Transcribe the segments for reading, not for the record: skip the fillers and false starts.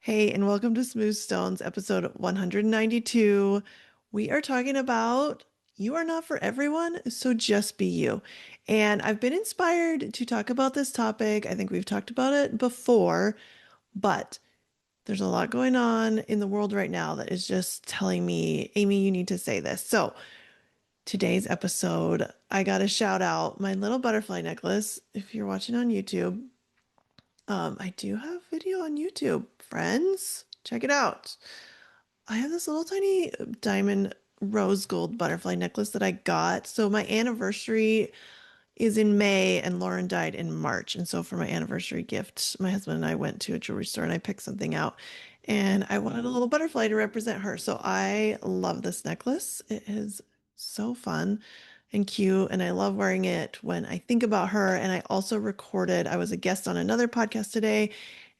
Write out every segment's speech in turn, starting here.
Hey, and welcome to Smooth Stones, episode 192. We are talking about you are not for everyone, so just be you. And I've been inspired to talk about this topic. I think we've talked about it before, but there's a lot going on in the world right now that is just telling me, Amy, you need to say this. So, today's episode, I got to shout out my little butterfly necklace. If you're watching on YouTube, I do have video on YouTube, friends. Check it out. I have this little tiny diamond rose gold butterfly necklace that I got. So my anniversary is in May and Lauren died in March. And so for my anniversary gift, my husband and I went to a jewelry store and I picked something out. And I wanted a little butterfly to represent her. So I love this necklace. It is so fun and cute. And I love wearing it when I think about her. And I also recorded, I was a guest on another podcast today.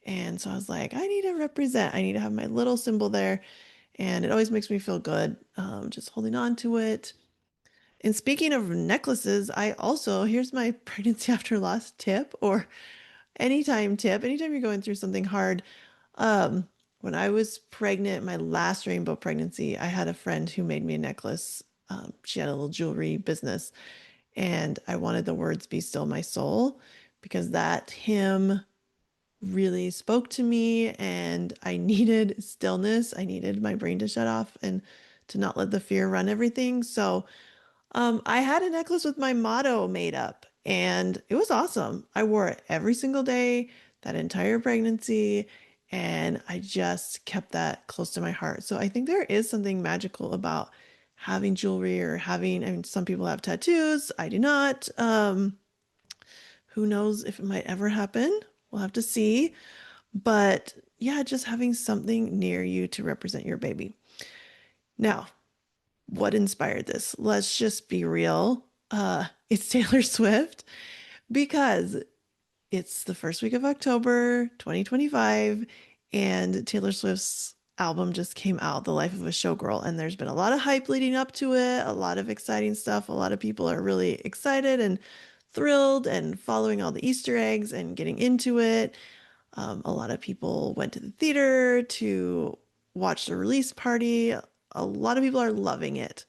And so I was like, I need to represent, I need to have my little symbol there. And it always makes me feel good, just holding on to it. And speaking of necklaces, I also, here's my pregnancy after loss tip or anytime tip. Anytime you're going through something hard. When I was pregnant, my last rainbow pregnancy, I had a friend who made me a necklace. She had a little jewelry business, and I wanted the words "Be still my soul" because that hymn really spoke to me, and I needed stillness. I needed my brain to shut off and to not let the fear run everything. So I had a necklace with my motto made up, and it was awesome. I wore it every single day, that entire pregnancy, and I just kept that close to my heart. So I think there is something magical about having jewelry or having, I mean, some people have tattoos. I do not. Who knows if it might ever happen? We'll have to see. But yeah, just having something near you to represent your baby. Now, what inspired this? Let's just be real. It's Taylor Swift because it's the first week of October 2025, and Taylor Swift's album just came out, The Life of a Showgirl, and there's been a lot of hype leading up to it, a lot of exciting stuff. A lot of people are really excited and thrilled and following all the Easter eggs and getting into it. A lot of people went to the theater to watch the release party. A lot of people are loving it.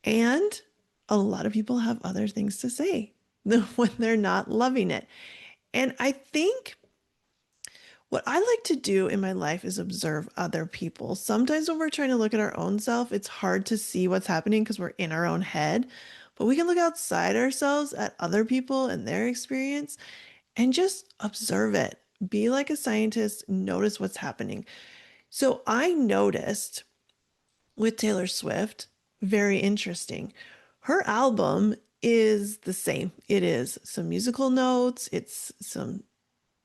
And a lot of people have other things to say when they're not loving it. And I think what I like to do in my life is observe other people. Sometimes when we're trying to look at our own self, it's hard to see what's happening because we're in our own head. But we can look outside ourselves at other people and their experience and just observe it. Be like a scientist, notice what's happening. So I noticed with Taylor Swift, very interesting. Her album is the same. It is some musical notes, it's some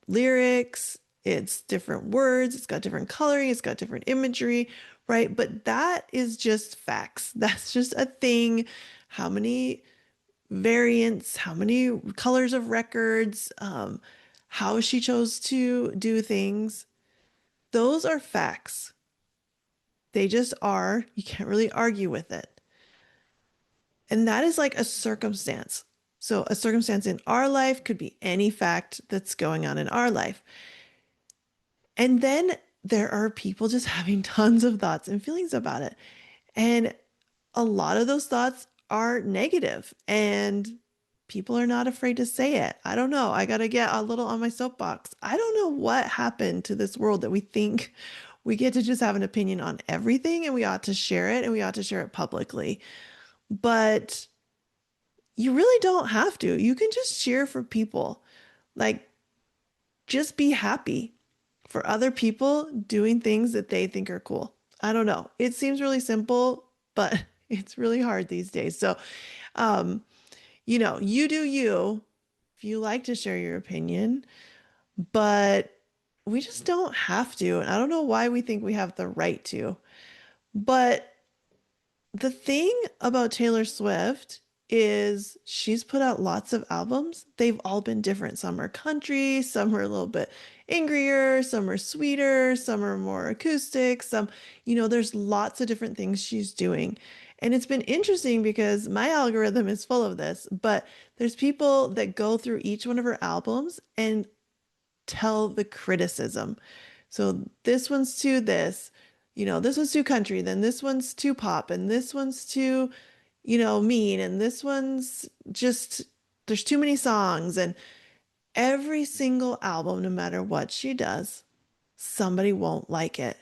lyrics, it's different words, it's got different coloring, it's got different imagery, right? But that is just facts. That's just a thing. How many variants, how many colors of records, how she chose to do things. Those are facts. They just are. You can't really argue with it. And that is like a circumstance. So, a circumstance in our life could be any fact that's going on in our life. And then there are people just having tons of thoughts and feelings about it. And a lot of those thoughts are negative, and people are not afraid to say it. I don't know. I got to get a little on my soapbox. I don't know what happened to this world that we think we get to just have an opinion on everything and we ought to share it and we ought to share it publicly. But you really don't have to. You can just cheer for people. Like, just be happy for other people doing things that they think are cool. I don't know. It seems really simple, but it's really hard these days. So, um, you do you if you like to share your opinion, but we just don't have to. And I don't know why we think we have the right to. But the thing about Taylor Swift is she's put out lots of albums. They've all been different. Some are country, some are a little bit angrier, some are sweeter, some are more acoustic, there's lots of different things she's doing. And it's been interesting because my algorithm is full of this, but there's people that go through each one of her albums and tell the criticism. So this one's too this, this one's too country, then this one's too pop, and this one's too, mean, and this one's just, there's too many songs. And every single album, no matter what she does, somebody won't like it.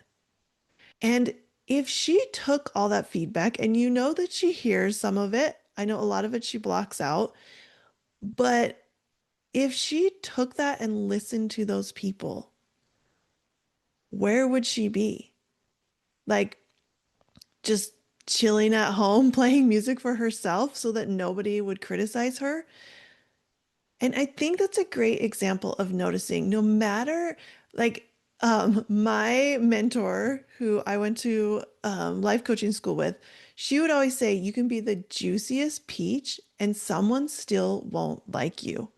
And if she took all that feedback, and you know that she hears some of it, I know a lot of it she blocks out, but if she took that and listened to those people, where would she be? Like just chilling at home, playing music for herself so that nobody would criticize her? And I think that's a great example of noticing no matter like my mentor who I went to life coaching school with, she would always say, you can be the juiciest peach and someone still won't like you.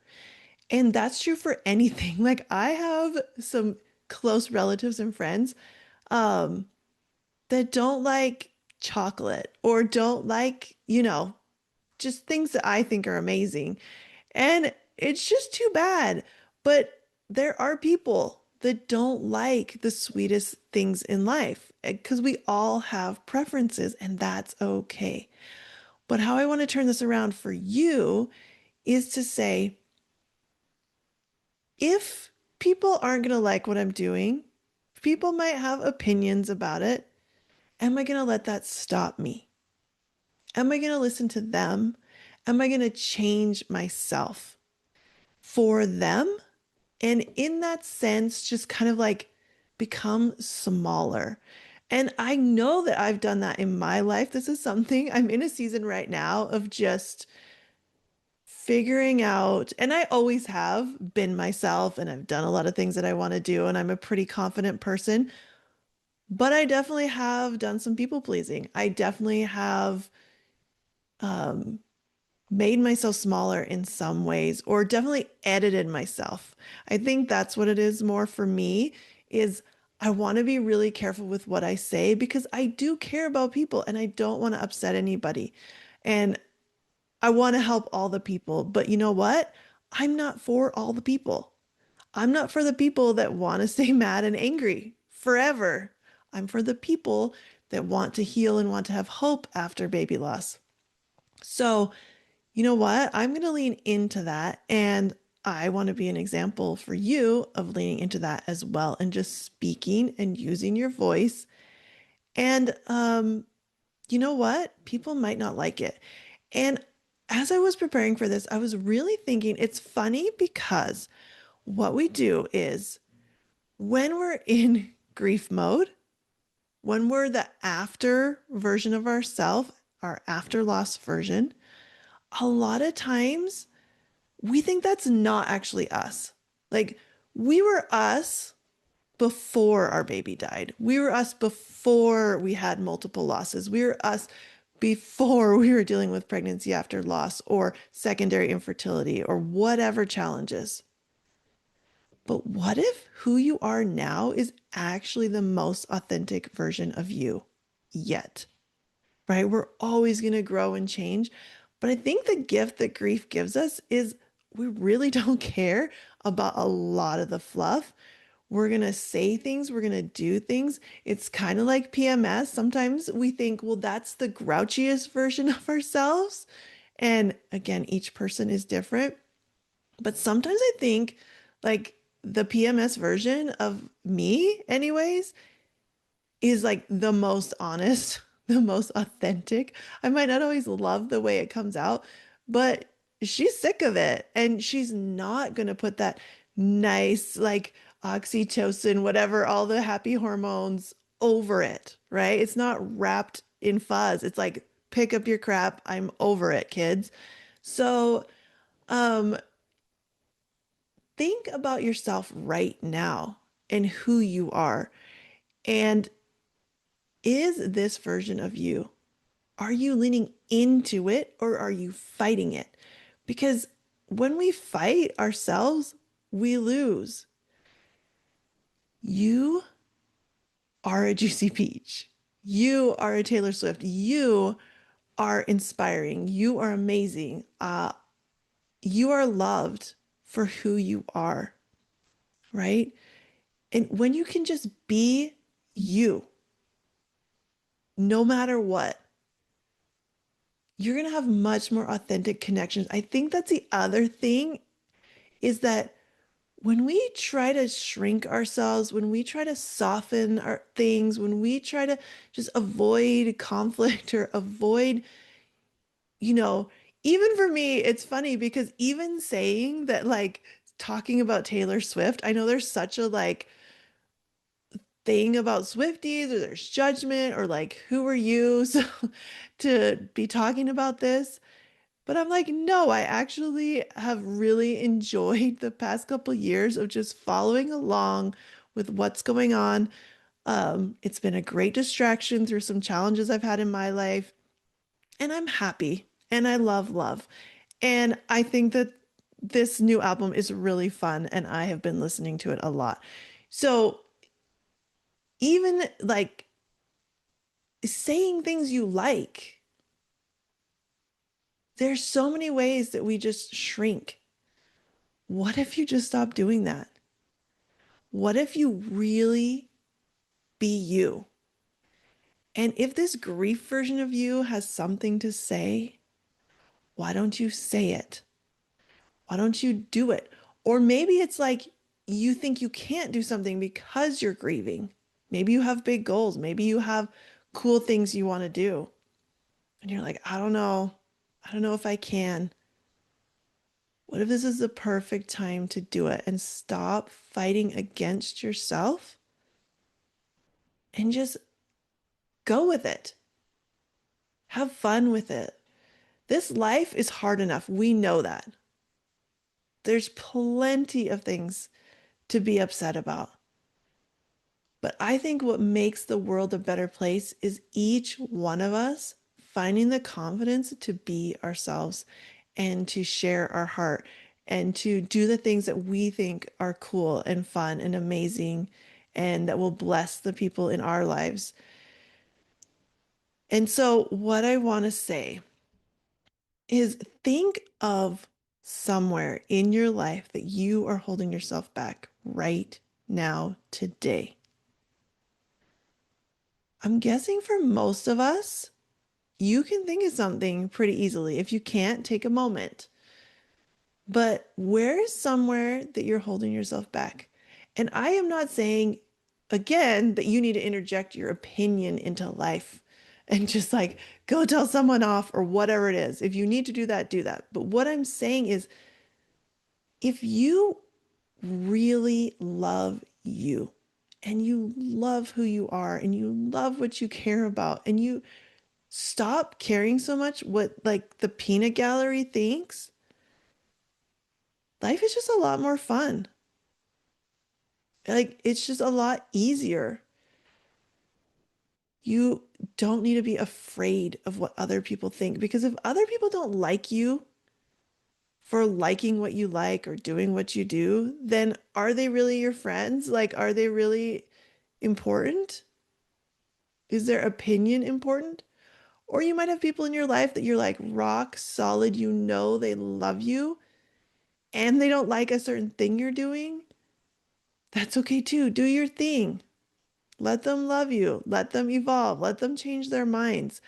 And that's true for anything. Like I have some close relatives and friends um, that don't like chocolate or don't like, just things that I think are amazing. And it's just too bad. But there are people that don't like the sweetest things in life because we all have preferences, and that's okay. But how I want to turn this around for you is to say, if people aren't going to like what I'm doing, people might have opinions about it. Am I going to let that stop me? Am I going to listen to them? Am I going to change myself for them? And in that sense, just kind of like become smaller. And I know that I've done that in my life. This is something I'm in a season right now of just figuring out, and I always have been myself and I've done a lot of things that I want to do, and I'm a pretty confident person, but I definitely have done some people pleasing. I definitely have um, made myself smaller in some ways or definitely edited myself. I think that's what it is more for me is I want to be really careful with what I say because I do care about people and I don't want to upset anybody. And I want to help all the people, but you know what? I'm not for all the people. I'm not for the people that want to stay mad and angry forever. I'm for the people that want to heal and want to have hope after baby loss. So, you know what? I'm going to lean into that. And I want to be an example for you of leaning into that as well and just speaking and using your voice. And you know what? People might not like it. And as I was preparing for this, I was really thinking it's funny because what we do is when we're in grief mode, when we're the after version of ourself, our after loss version, a lot of times we think that's not actually us. Like we were us before our baby died. We were us before we had multiple losses. We were us before we were dealing with pregnancy after loss or secondary infertility or whatever challenges. But what if who you are now is actually the most authentic version of you yet? Right? We're always going to grow and change. But I think the gift that grief gives us is we really don't care about a lot of the fluff. We're going to say things, we're going to do things. It's kind of like PMS. Sometimes we think, well, that's the grouchiest version of ourselves. And again, each person is different. But sometimes I think like the PMS version of me, anyways, is like the most honest, the most authentic. I might not always love the way it comes out, but she's sick of it. And she's not going to put that nice, like oxytocin, whatever, all the happy hormones over it, right? It's not wrapped in fuzz. It's like, pick up your crap. I'm over it, kids. So, um, think about yourself right now and who you are. And is this version of you, are you leaning into it or are you fighting it? Because when we fight ourselves, we lose. You are a juicy peach. You are a Taylor Swift. You are inspiring. You are amazing. You are loved for who you are, right? And when you can just be you, no matter what, you're going to have much more authentic connections. I think that's the other thing is that when we try to shrink ourselves, when we try to soften our things, when we try to just avoid conflict or avoid, you know, even for me, it's funny because even saying that, like talking about Taylor Swift, I know there's such a like thing about Swifties or there's judgment or like, who are you so, to be talking about this? But I'm like, no, I actually have really enjoyed the past couple years of just following along with what's going on. It's been a great distraction through some challenges I've had in my life, and I'm happy and I love love. And I think that this new album is really fun, and I have been listening to it a lot. So even like saying things you like, there's so many ways that we just shrink. What if you just stop doing that? What if you really be you? And if this grief version of you has something to say, why don't you say it? Why don't you do it? Or maybe it's like you think you can't do something because you're grieving. Maybe you have big goals. Maybe you have cool things you want to do. And you're like, I don't know. I don't know if I can. What if this is the perfect time to do it and stop fighting against yourself and just go with it? Have fun with it. This life is hard enough. We know that. There's plenty of things to be upset about. But I think what makes the world a better place is each one of us finding the confidence to be ourselves and to share our heart and to do the things that we think are cool and fun and amazing and that will bless the people in our lives. And so, what I want to say is think of somewhere in your life that you are holding yourself back right now, today. I'm guessing for most of us, you can think of something pretty easily. If you can't, take a moment. But where is somewhere that you're holding yourself back? And I am not saying, again, that you need to interject your opinion into life and just like go tell someone off or whatever it is. If you need to do that, do that. But what I'm saying is, if you really love you and you love who you are and you love what you care about and you stop caring so much what like the peanut gallery thinks, life is just a lot more fun. Like it's just a lot easier. You don't need to be afraid of what other people think because if other people don't like you for liking what you like or doing what you do, then are they really your friends? Like, are they really important? Is their opinion important? Or you might have people in your life that you're like rock solid, you know they love you and they don't like a certain thing you're doing. That's okay too. Do your thing. Let them love you. Let them evolve. Let them change their minds.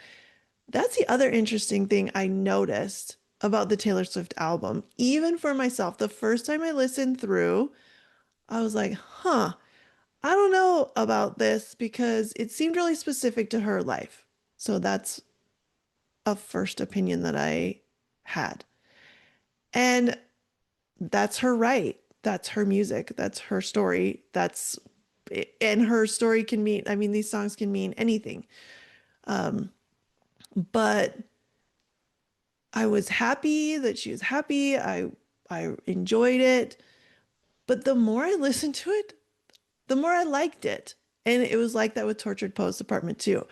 That's the other interesting thing I noticed about the Taylor Swift album. Even for myself, the first time I listened through, I was like, huh, I don't know about this because it seemed really specific to her life. So that's a first opinion that I had. And that's her right. That's her music. That's her story. And her story can mean, I mean, these songs can mean anything. Um, but I was happy that she was happy. I enjoyed it. But the more I listened to it, the more I liked it. And it was like that with Tortured Poets Department too.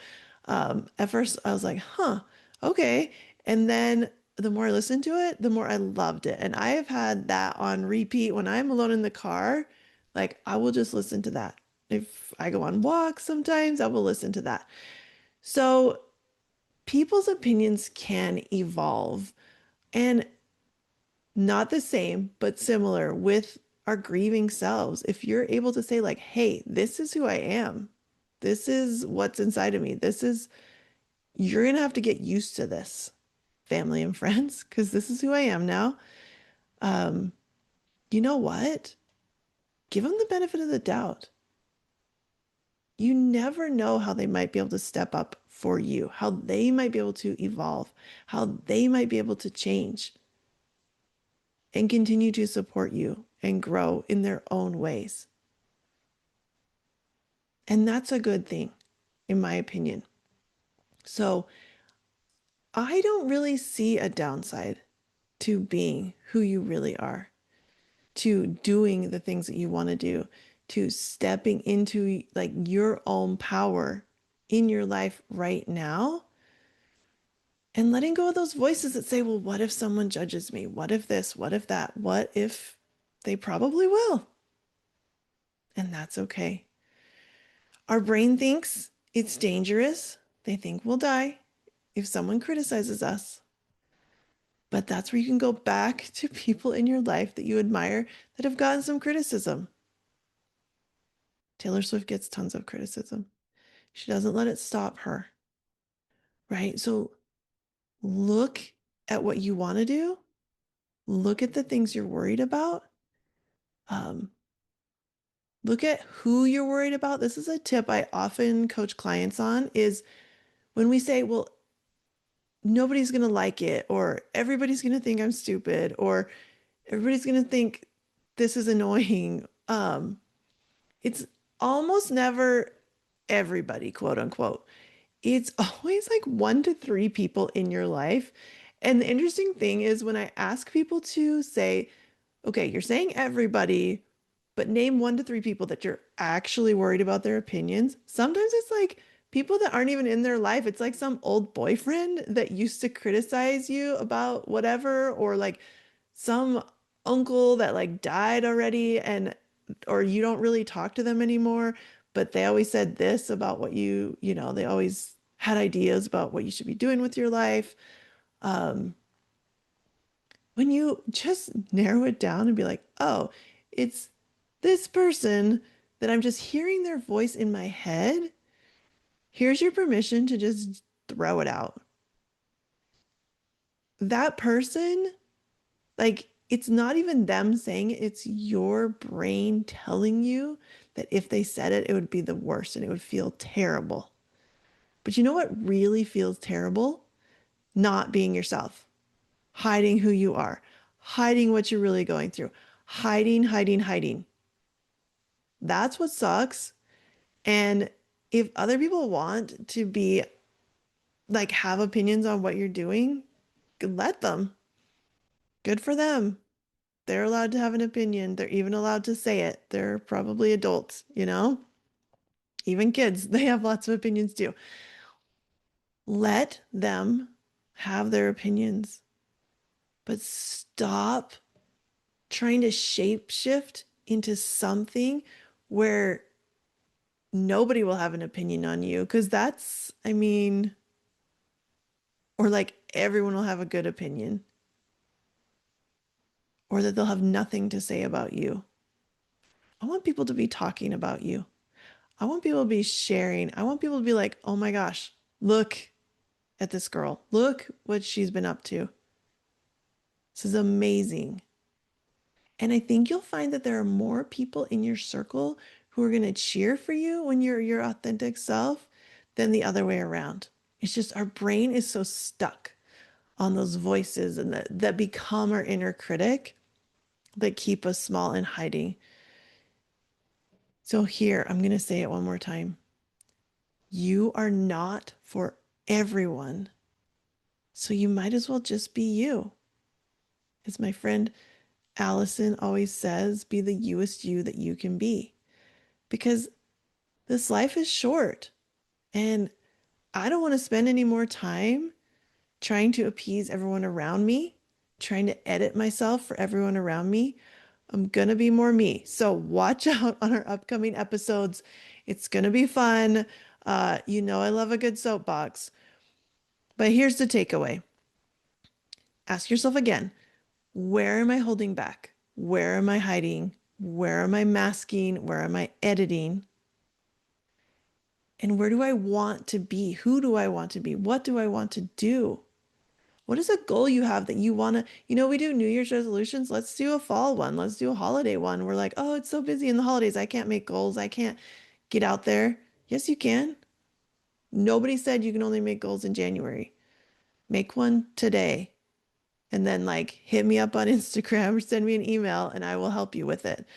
At first I was like, huh, okay. And then the more I listened to it, the more I loved it. And I have had that on repeat when I'm alone in the car. Like I will just listen to that. If I go on walks sometimes, I will listen to that. So people's opinions can evolve and not the same, but similar with our grieving selves, if you're able to say, like, hey, this is who I am, this is what's inside of me, you're gonna have to get used to this, family and friends, because this is who I am now. Um, you know what? Give them the benefit of the doubt. You never know how they might be able to step up for you, how they might be able to evolve, how they might be able to change and continue to support you and grow in their own ways. And that's a good thing, in my opinion. So I don't really see a downside to being who you really are, to doing the things that you want to do, to stepping into like your own power in your life right now and letting go of those voices that say, well, what if someone judges me? What if this? What if that? What if they probably will? And that's okay. Our brain thinks it's dangerous. They think we'll die if someone criticizes us. But that's where you can go back to people in your life that you admire that have gotten some criticism. Taylor Swift gets tons of criticism. She doesn't let it stop her, right? So look at what you want to do. Look at the things you're worried about. Um, Look at who you're worried about. This is a tip I often coach clients on is when we say, well, nobody's going to like it, or everybody's going to think I'm stupid, or everybody's going to think this is annoying. It's almost never everybody, quote unquote. It's always like one to three people in your life. And the interesting thing is when I ask people to say, okay, you're saying everybody, but name one to three people that you're actually worried about their opinions. Sometimes it's like people that aren't even in their life. It's like some old boyfriend that used to criticize you about whatever, or like some uncle that like died already and or you don't really talk to them anymore, but they always said this about what they always had ideas about what you should be doing with your life. Um, when you just narrow it down and be like, oh, it's this person that I'm just hearing their voice in my head, here's your permission to just throw it out. That person, like, it's not even them saying it, it's your brain telling you that if they said it, it would be the worst and it would feel terrible. But you know what really feels terrible? Not being yourself, hiding who you are, hiding what you're really going through, hiding, hiding, hiding. That's what sucks. And if other people want to be like have opinions on what you're doing, let them. Good for them. They're allowed to have an opinion. They're even allowed to say it. They're probably adults, you know? Even kids, they have lots of opinions too. Let them have their opinions, but stop trying to shape shift into something where nobody will have an opinion on you. Because I mean, or like everyone will have a good opinion, or that they'll have nothing to say about you. I want people to be talking about you. I want people to be sharing. I want people to be like, oh my gosh, look at this girl. Look what she's been up to. This is amazing. And I think you'll find that there are more people in your circle who are going to cheer for you when you're your authentic self than the other way around. It's just our brain is so stuck on those voices and that become our inner critic that keep us small and hiding. So here, I'm going to say it one more time. You are not for everyone. So you might as well just be you. As my friend Allison always says, be the you-est you that you can be. Because this life is short. And I don't want to spend any more time trying to appease everyone around me, trying to edit myself for everyone around me. I'm going to be more me. So watch out on our upcoming episodes. It's going to be fun. I love a good soapbox. But here's the takeaway. Ask yourself again, where am I holding back? Where am I hiding? Where am I masking? Where am I editing? And where do I want to be? Who do I want to be? What do I want to do? What is a goal you have that you want to, we do New Year's resolutions. Let's do a fall one. Let's do a holiday one. We're like, oh, it's so busy in the holidays. I can't make goals. I can't get out there. Yes, you can. Nobody said you can only make goals in January. Make one today and then like hit me up on Instagram or send me an email and I will help you with it.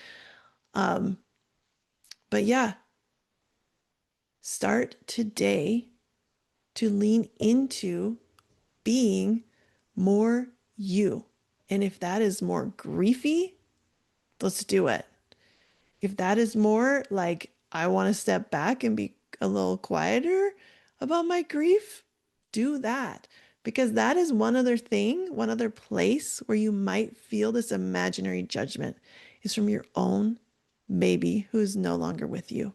Um, but yeah, start today to lean into being more you. And if that is more griefy, let's do it. If that is more like I want to step back and be a little quieter about my grief, do that. Because that is one other thing, one other place where you might feel this imaginary judgment is from your own baby who is no longer with you.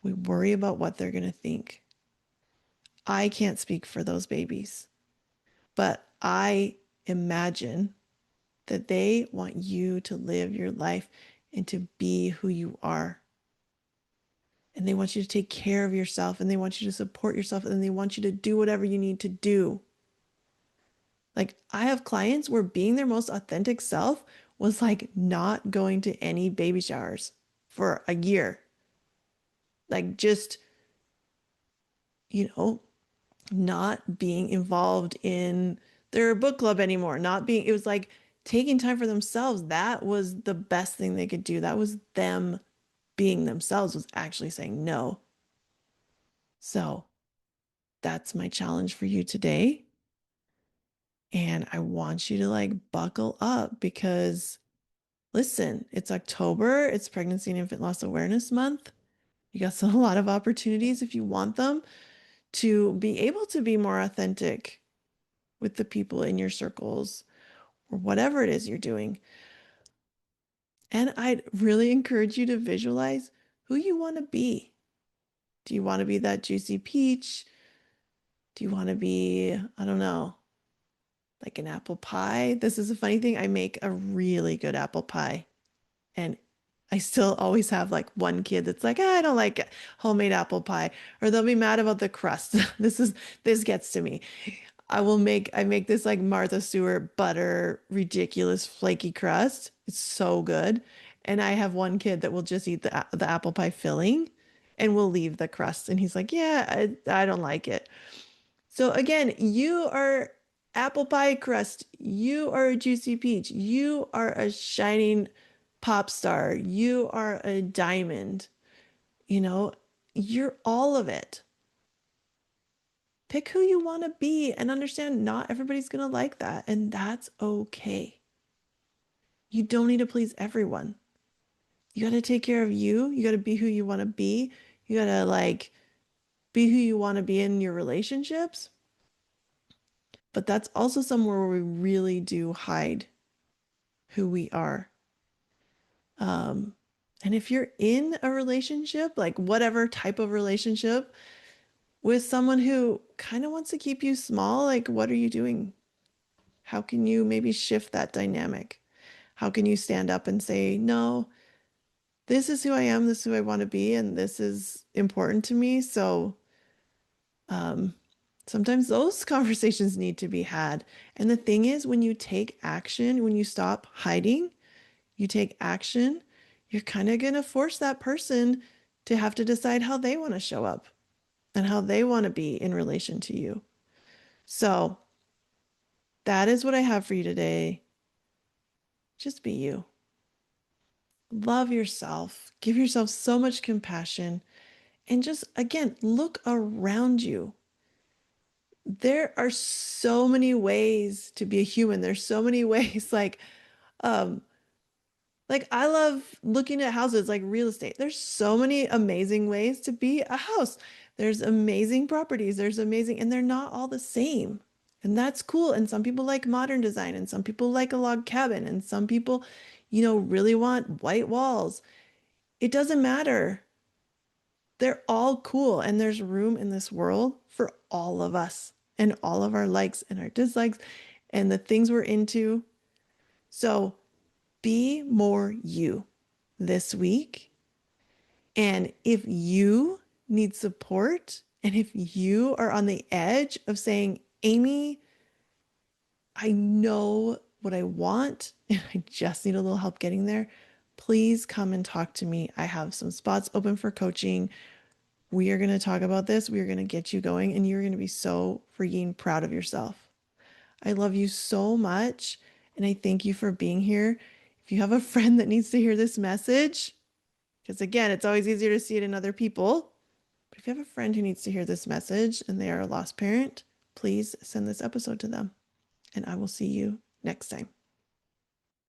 We worry about what they're going to think. I can't speak for those babies, but I imagine that they want you to live your life and to be who you are. And they want you to take care of yourself and they want you to support yourself and they want you to do whatever you need to do. Like I have clients where being their most authentic self was like not going to any baby showers for a year. Like just, you know, not being involved in their book club anymore, not being, it was like taking time for themselves. That was the best thing they could do. That was them being themselves, was actually saying no. So that's my challenge for you today. And I want you to like buckle up because listen, it's October, it's Pregnancy and Infant Loss Awareness Month. You got a lot of opportunities if you want them to be able to be more authentic with the people in your circles or whatever it is you're doing. And I'd really encourage you to visualize who you want to be. Do you want to be that juicy peach? Do you want to be, I don't know, like an apple pie? This is a funny thing. I make a really good apple pie. And I still always have like one kid that's like, I don't like homemade apple pie, or they'll be mad about the crust. This gets to me. I make this like Martha Stewart butter, ridiculous flaky crust. It's so good. And I have one kid that will just eat the apple pie filling and will leave the crust. And he's like, yeah, I don't like it. So again, you are apple pie crust. You are a juicy peach. You are a shining pop star. You are a diamond. You know, you're all of it. Pick who you want to be and understand not everybody's going to like that. And that's okay. You don't need to please everyone. You got to take care of you. You got to be who you want to be. You got to like be who you want to be in your relationships. But that's also somewhere where we really do hide who we are. Um, and if you're in a relationship, like whatever type of relationship, with someone who kind of wants to keep you small, like what are you doing? How can you maybe shift that dynamic? How can you stand up and say, no, this is who I am, this is who I want to be, and this is important to me. So um, sometimes those conversations need to be had. And the thing is, when you take action, when you stop hiding, you take action, you're kind of going to force that person to have to decide how they want to show up and how they want to be in relation to you. So that is what I have for you today. Just be you. Love yourself. Give yourself so much compassion. And just, again, look around you. There are so many ways to be a human. There's so many ways, um, like I love looking at houses, like real estate. There's so many amazing ways to be a house. There's amazing properties. There's amazing, and they're not all the same. And that's cool. And some people like modern design, and some people like a log cabin, and some people, really want white walls. It doesn't matter. They're all cool, and there's room in this world for all of us and all of our likes and our dislikes and the things we're into. So Be more you this week. And if you need support, and if you are on the edge of saying, Amy, I know what I want and I just need a little help getting there, please come and talk to me. I have some spots open for coaching. We are going to talk about this. We are going to get you going, and you're going to be so freaking proud of yourself. I love you so much, and I thank you for being here. If you have a friend that needs to hear this message, because again, it's always easier to see it in other people, but if you have a friend who needs to hear this message and they are a lost parent, please send this episode to them, and I will see you next time.